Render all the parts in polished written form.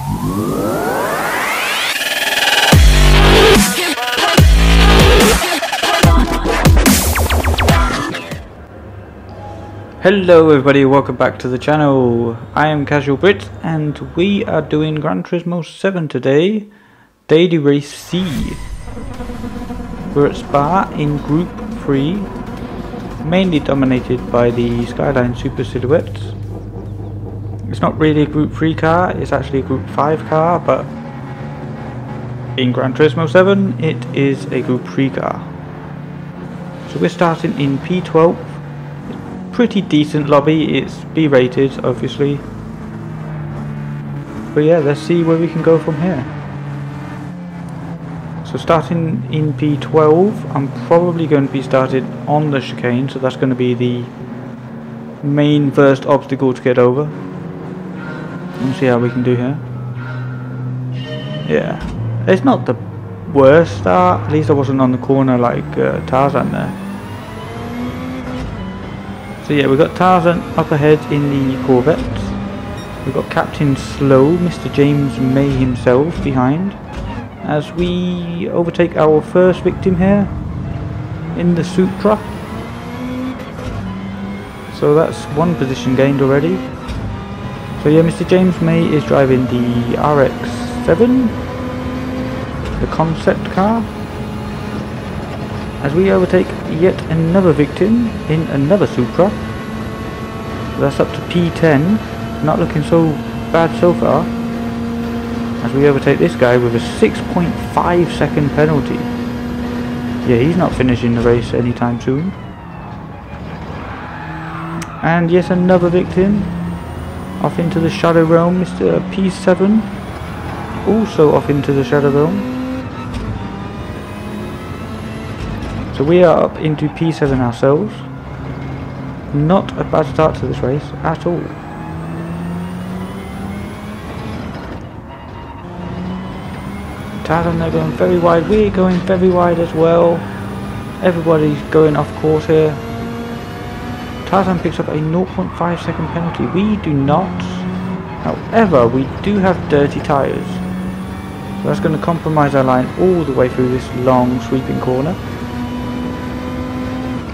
Hello everybody, welcome back to the channel. I am Casual Brit and we are doing Gran Turismo 7 today, Daily Race C. We're at Spa in Group 3, mainly dominated by the Skyline Super Silhouette. It's not really a Group 3 car, it's actually a Group 5 car, but in Gran Turismo 7 it is a Group 3 car. So we're starting in P12. Pretty decent lobby, it's B rated obviously, but yeah, let's see where we can go from here. So starting in P12, I'm probably going to be started on the chicane, so that's going to be the main first obstacle to get over. Let's see how we can do here. Yeah, it's not the worst start, at least I wasn't on the corner like Tarzan there. So yeah, we've got Tarzan up ahead in the Corvette. We've got Captain Slow, Mr. James May himself behind, as we overtake our first victim here in the Supra. So that's one position gained already. So yeah, Mr. James May is driving the RX-7, the concept car, as we overtake yet another victim in another Supra. That's up to P10, not looking so bad so far, as we overtake this guy with a 6.5 second penalty. Yeah, he's not finishing the race anytime soon. And yes, another victim off into the Shadow Realm, Mr. P7, also off into the Shadow Realm. So we are up into P7 ourselves. Not a bad start to this race at all. Tarzan, they're going very wide. We're going very wide as well. Everybody's going off course here. Tarzan picks up a 0.5 second penalty. We do not. However, we do have dirty tyres. So that's going to compromise our line all the way through this long sweeping corner.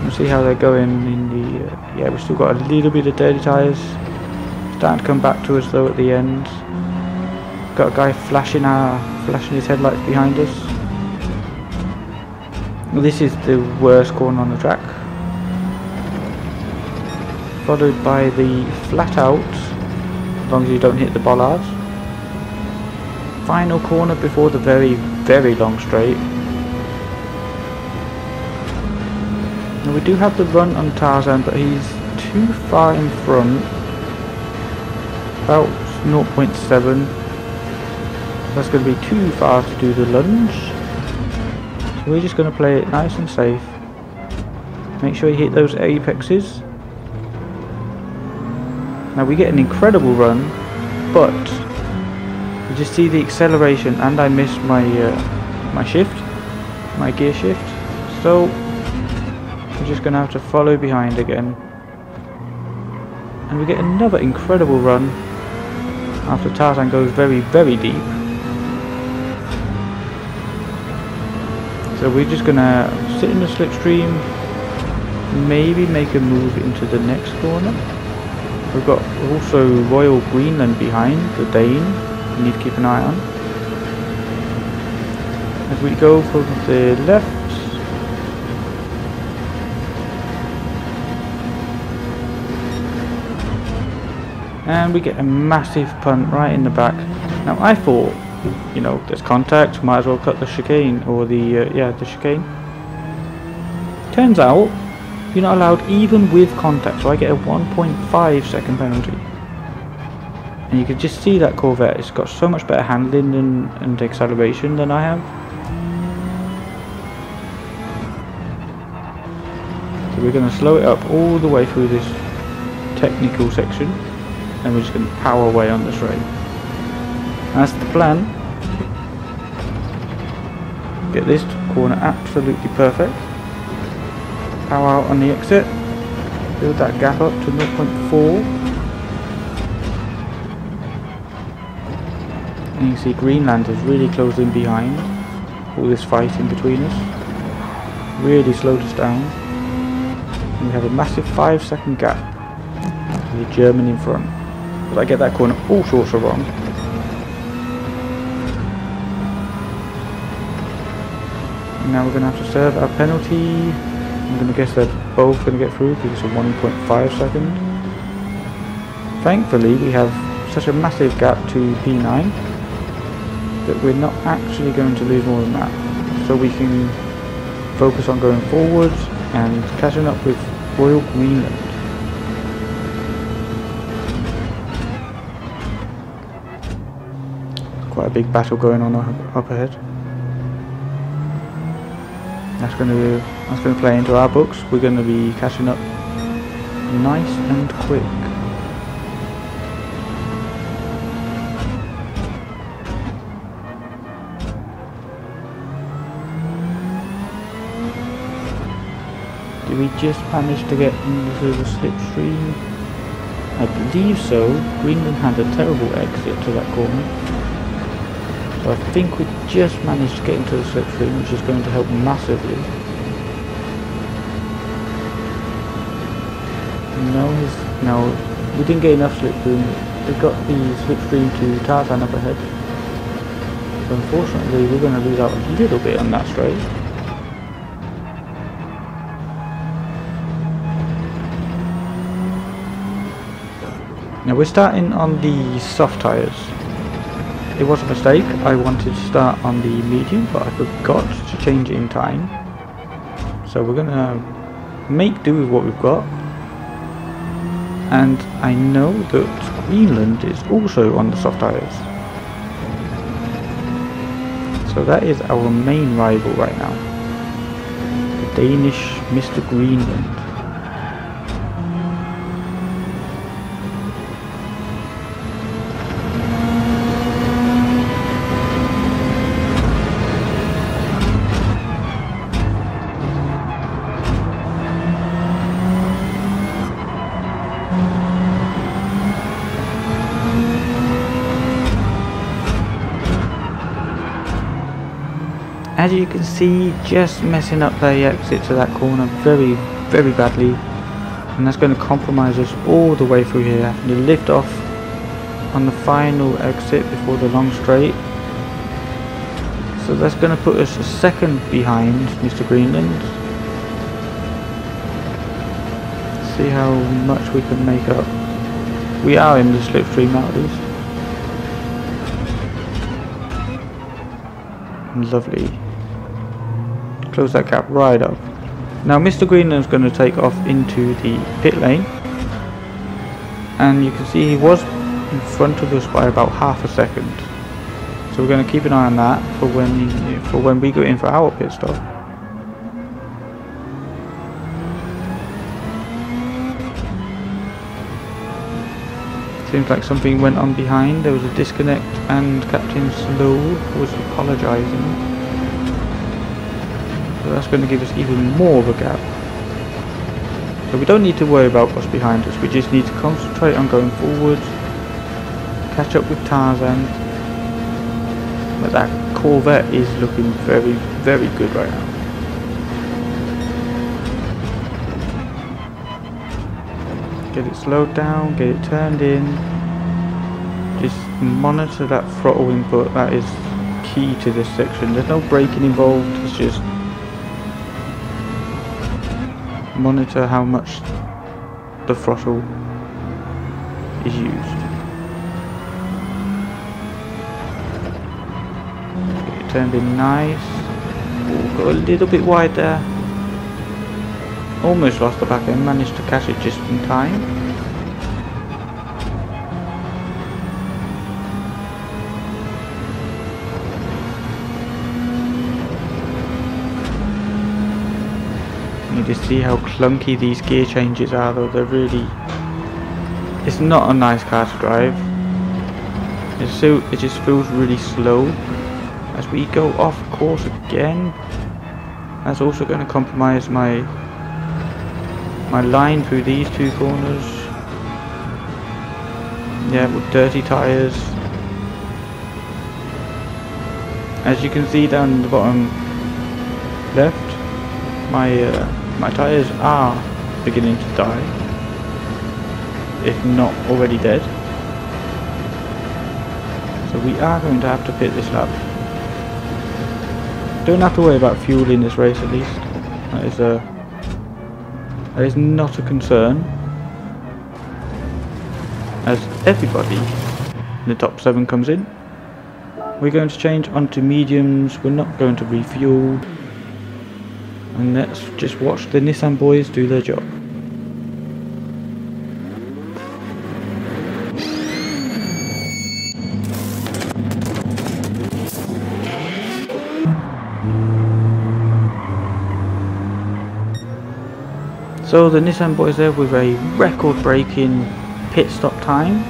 We'll see how they're going in the yeah, we've still got a little bit of dirty tyres, starting to come back to us though at the end. Got a guy flashing his headlights behind us. This is the worst corner on the track, followed by the flat out, as long as you don't hit the bollards. Final corner before the very long straight. Now we do have the run on Tarzan, but he's too far in front, about 0.7. That's going to be too far to do the lunge. So we're just going to play it nice and safe. Make sure you hit those apexes. Now we get an incredible run, but you just see the acceleration, and I missed my my gear shift. So we're just going to have to follow behind again. And we get another incredible run after Tarzan goes very deep. So we're just going to sit in the slipstream, maybe make a move into the next corner. We've got also Royal Greenland behind, the Dane, we need to keep an eye on. As we go from the left, and we get a massive punt right in the back. Now I thought, you know, there's contact, might as well cut the chicane, or the yeah, the chicane. Turns out you're not allowed even with contact, so I get a 1.5 second penalty. And you can just see that Corvette, it's got so much better handling and acceleration than I have. So we're going to slow it up all the way through this technical section, and we're just going to power away on the straight. That's the plan. Get this corner absolutely perfect. Power out on the exit. Build that gap up to 0.4. And you can see Greenland is really close in behind. All this fight in between us really slowed us down. And we have a massive 5-second gap to the German in front. But I get that corner all sorts of wrong. And now we're going to have to serve our penalty. I'm going to guess they're both going to get through because it's a 1.5 second. Thankfully we have such a massive gap to P9 that we're not actually going to lose more than that. So we can focus on going forwards and catching up with Royal Greenland. Quite a big battle going on up ahead. That's going to play into our books. We're going to be catching up nice and quick. Did we just manage to get into the slipstream? I believe so. Greenland had a terrible exit to that corner. So I think we just managed to get into the slipstream, which is going to help massively. No, we didn't get enough slipstream. We got the slipstream to Tarzan up ahead. So unfortunately we're going to lose out a little bit on that straight. Now we're starting on the soft tyres. It was a mistake. I wanted to start on the medium, but I forgot to change it in time. So we're gonna make do with what we've got. And I know that Greenland is also on the soft tyres. So that is our main rival right now. The Danish Mr. Greenland. As you can see, just messing up the exit to that corner very, very badly, and that's going to compromise us all the way through here. Having to lift off on the final exit before the long straight, so that's going to put us a second behind Mr. Greenland. See how much we can make up. We are in the slipstream now at least. Lovely. Close that gap right up. Now Mr. Greenland's going to take off into the pit lane, and you can see he was in front of us by about half a second. So we're going to keep an eye on that for when we go in for our pit stop. Seems like something went on behind. There was a disconnect, and Captain Slow was apologising. So that's going to give us even more of a gap. So we don't need to worry about what's behind us. We just need to concentrate on going forwards, catch up with Tarzan. But that Corvette is looking very, very good right now. Get it slowed down, get it turned in. Just monitor that throttle input. That is key to this section. There's no braking involved, it's just monitor how much the throttle is used. Get it turned in nice. Ooh, got a little bit wide there. Almost lost the back end, managed to catch it just in time. You just see how clunky these gear changes are though. They're really... It's not a nice car to drive. It just feels really slow. As we go off course again, that's also going to compromise my line through these two corners. Yeah, with dirty tyres. As you can see down the bottom left, my tyres are beginning to die, if not already dead. So we are going to have to pit this lap. Don't have to worry about fuel in this race, at least. That is not a concern, as everybody in the top 7 comes in. We're going to change onto mediums. We're not going to refuel, and let's just watch the Nissan boys do their job. So the Nissan boys there with a record-breaking pit stop time.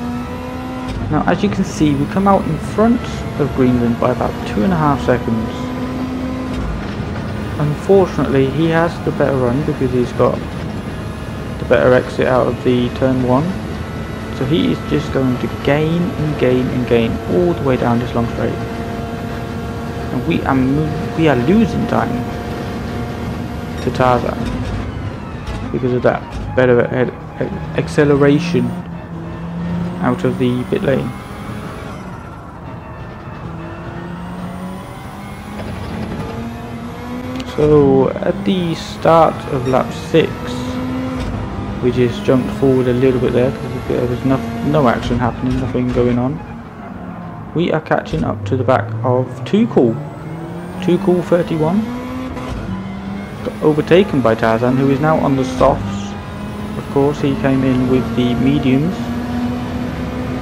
Now, as you can see, we come out in front of Greenland by about 2.5 seconds. Unfortunately, he has the better run because he's got the better exit out of the turn 1. So he is just going to gain and gain and gain all the way down this long straight. And we are losing time to Tarzan because of that better acceleration out of the pit lane. So at the start of lap 6, we just jumped forward a little bit there because there was no action happening, nothing going on. We are catching up to the back of Too Cool 31. Got overtaken by Tarzan, who is now on the softs. Of course, he came in with the mediums.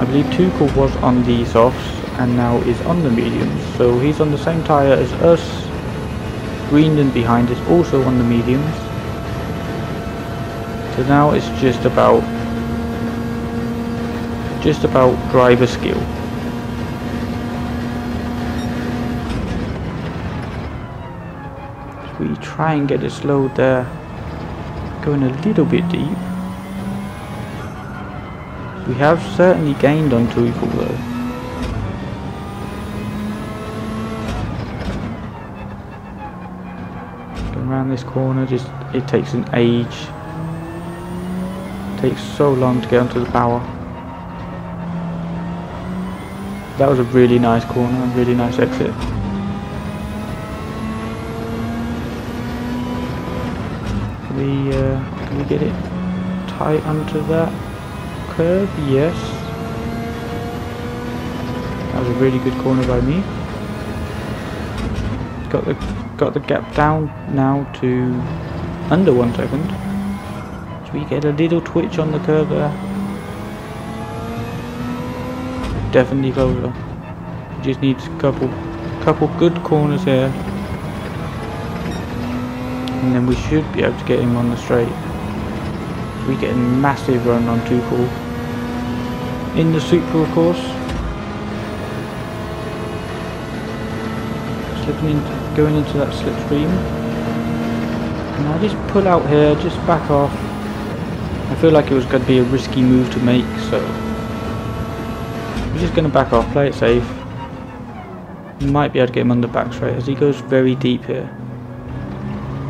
I believe Tuchel was on the softs and now is on the mediums, so he's on the same tyre as us. Greenland behind is also on the mediums. So now it's just about driver skill. So we try and get it slowed there, going a little bit deep. We have certainly gained on Tuchel though. Going around this corner, it takes an age. It takes so long to get onto the power. That was a really nice corner, a really nice exit. Can we get it tight onto that curve? Yes. That was a really good corner by me. Got the gap down now to under 1 second. So we get a little twitch on the curve there. Definitely closer. We just need a couple good corners here, and then we should be able to get him on the straight. So we get a massive run on Tuchel in the Supra, of course. Going into that slipstream. And I just pull out here, just back off. I feel like it was going to be a risky move to make, so we're just going to back off, play it safe. Might be able to get him on the back straight as he goes very deep here.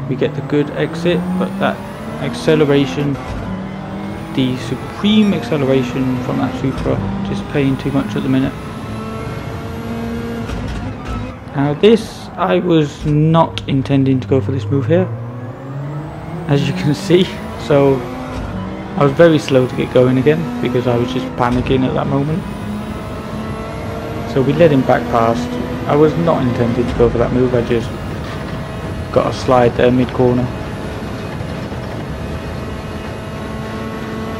We get the good exit, but that acceleration, the supreme acceleration from that Supra, just paying too much at the minute. Now this, I was not intending to go for this move here, as you can see, so I was very slow to get going again because I was just panicking at that moment. So we let him back past. I was not intending to go for that move, I just got a slide there mid-corner.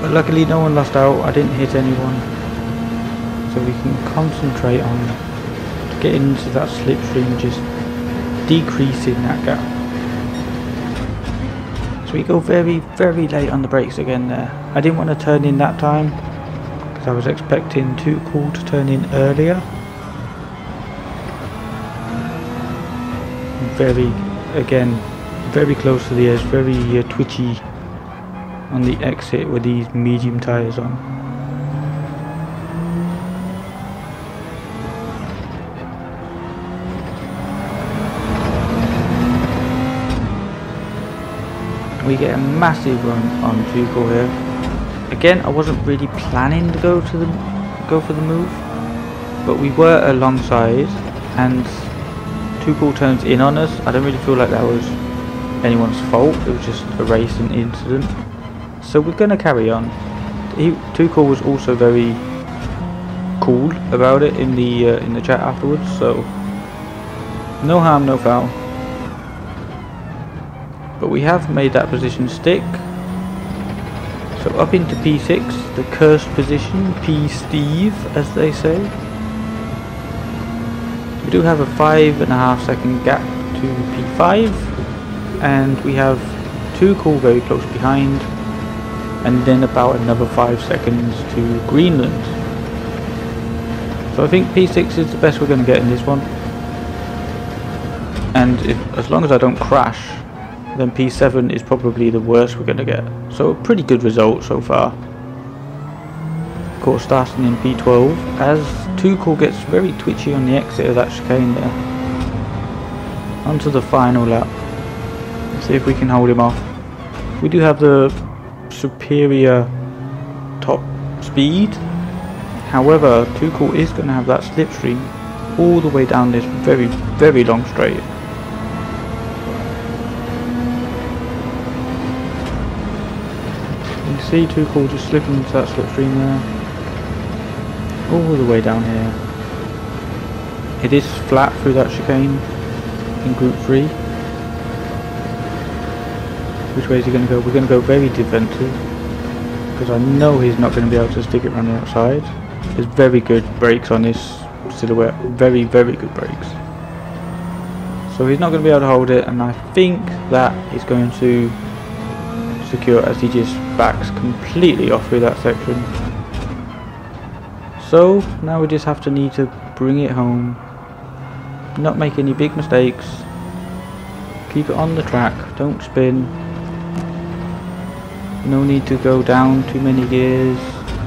But luckily no one lost out, I didn't hit anyone. So we can concentrate on getting into that slipstream, just decreasing that gap. So we go very, very late on the brakes again there. I didn't want to turn in that time because I was expecting Tuchel to turn in earlier. Very close to the edge, very twitchy on the exit with these medium tyres on. We get a massive run on Tuchel here. Again, I wasn't really planning to go for the move, but we were alongside, and Tuchel turns in on us. I don't really feel like that was anyone's fault. It was just a racing incident. So we're gonna carry on. Tuchel was also very cool about it in the chat afterwards. So no harm, no foul. But we have made that position stick. So up into P6, the cursed position, P-Steve as they say. We do have a 5.5 second gap to P5, and we have Tuchel very close behind, and then about another 5 seconds to Greenland. So I think P6 is the best we're going to get in this one, and as long as I don't crash, then P7 is probably the worst we're going to get. So a pretty good result so far. Of course, starting in P12 as Tuchel gets very twitchy on the exit of that chicane there. Onto the final lap. Let's see if we can hold him off. We do have the superior top speed. However, Tuchel is going to have that slipstream all the way down this very, very long straight. You can see Tuchel just slipping into that slipstream there. All the way down here. It is flat through that chicane in Group 3. Which way is he going to go? We're going to go very defensive, because I know he's not going to be able to stick it around the outside. There's very good brakes on this silhouette. Very, very good brakes. So he's not going to be able to hold it, and I think that is going to secure as he just backs completely off through that section. So now we just have to need to bring it home, not make any big mistakes, keep it on the track, don't spin, no need to go down too many gears,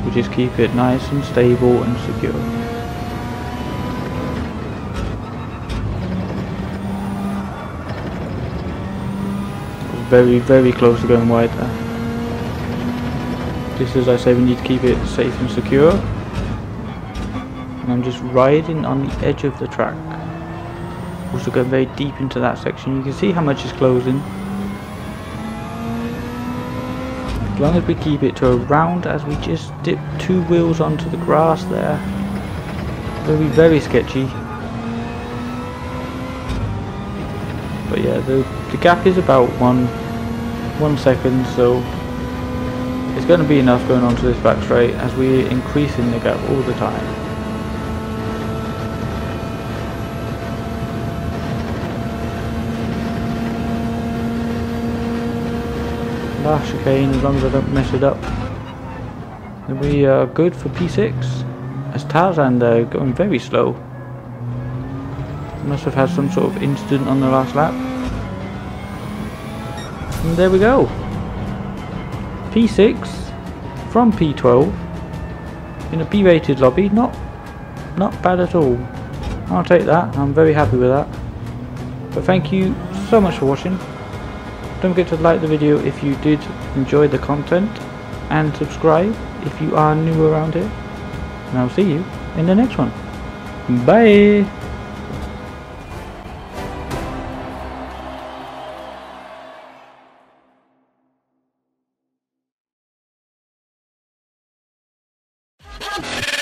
we just keep it nice and stable and secure. Very, very close to going wide there. Just as I say, we need to keep it safe and secure. And I'm just riding on the edge of the track. Also going very deep into that section. You can see how much is closing. As long as we keep it to around as we just dip 2 wheels onto the grass there. Very, very sketchy. But yeah, the gap is about one second, so it's going to be enough going onto this back straight as we're increasing the gap all the time. Last chicane, as long as I don't mess it up, then we are good for P6. As Tarzan there going very slow. Must have had some sort of incident on the last lap. And there we go. P6 from P12 in a B-rated lobby. Not bad at all. I'll take that. I'm very happy with that. But thank you so much for watching. Don't forget to like the video if you did enjoy the content, and subscribe if you are new around here. And I'll see you in the next one. Bye! Pump!